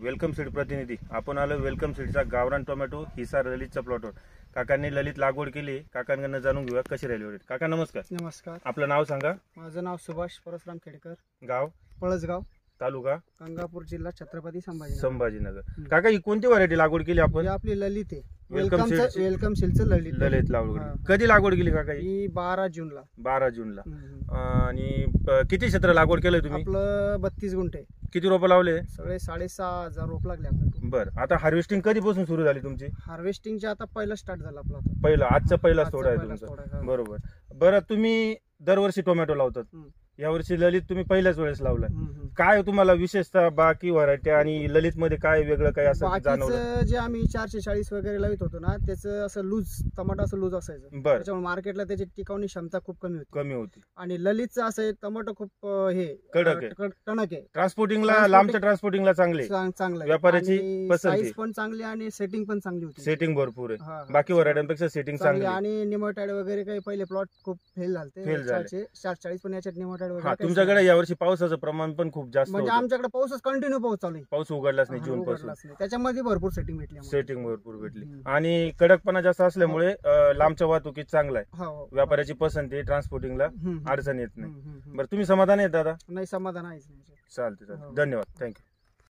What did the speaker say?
Welcome seed प्रतिनिधी आपण आलो वेलकम सीडचा गावरान टोमॅटो हिसार ललितच्या प्लॉटवर. काकांनी ललित लागवड केली. काकांकडून जाणून घेऊया कशी राहिली वडील. काका नमस्कार. नमस्कार. आपलं नाव सांगा. माझं नाव सुभाष परसराम खेडकर, गाव पळसगाव, तालुका गंगापूर, जिल्हा छत्रपती संभाजीनगर. काका ही कोणती व्हरायटी लागवड केली आपण? ही आपली ललित आहे. Welcome seeds. वेलकम सीडचं ललित लागवड कधी लागवड केली काका? ही 12 जूनला. 12 जूनला. आणि किती क्षेत्र लागवड केलंय तुम्ही? आपलं 32 गुंठे. किती रोपं लावले? सगळे 6,500 रोप लागले आपल्याला. बरं, आता हार्वेस्टिंग कधीपासून सुरू झाली तुमची? हार्वेस्टिंगचे आता पहिलं स्टार्ट झालं आपलं आता. पहिलं आजचा पहिला आजचा तोडा आहे पहिला तुमचा. तोडा आहे, हा. बरोबर. बरं, तुम्ही दरवर्षी टोमॅटो लावतात. यावर्षी ललित तुम्ही पहिल्याच वेळेस लावलाय. काय तुम्हाला विशेषतः बाकी व्हरायटी आणि ललित मध्ये काय वेगळं काय असं जाणवलं? बाकीचं जे आम्ही 440 वगैरे लावित होतो ना, त्याचं असं लूज टमाटो असं लूज असायचं. बरं. त्याच्यामुळे मार्केटला त्याची टिकावणी क्षमता खूप कमी होती. आणि ललितचं असं आहे, टमाटो खूप हे कडक आहे. टणक आहे. ट्रान्सपोर्टिंगला लांबच्या ट्रान्सपोर्टिंगला चांगले चांगलं आहे. व्यापाऱ्याची आणि पसंती. साईज पण चांगली आणि सेटिंग पण चांगली होती. सेटिंग भरपूर हा, आहे. हा. बाकी व्हरायट्यांपेक्षा सेटिंग चांगली आहे. आणि निमोटाइड वगैरे काही पहिले प्लॉट खूप फेल झाले. Fail झाले. 440 पण याच्यात निमोटाइड हा, वगैरे तुमच्याकडे यावर्षी पावसाचं प्रमाण पण खूप जास्त म्हणजे होतं. आमच्याकडे पाऊसच कंटिन्यू पाऊस चालू आहे. पाऊस उघडलाच नाही जून पासून. उघडलाच नाही. त्याच्यामध्ये भरपूर सेटिंग भेटली आम्हाला. सेटिंग भरपूर भेटली आणि कडकपणा जास्त असल्यामुळे लांबच्या वाहतुकीत चांगला आहे. हो. व्यापाऱ्याची पसंती, ट्रान्सपोर्टिंगला हम्म. अडचण येत नाही. हम्म. बरं, तुम्ही समाधान आहे दादा? नाही, समाधान आहेच नाही. चालते. हो. धन्यवाद. थँक्यू.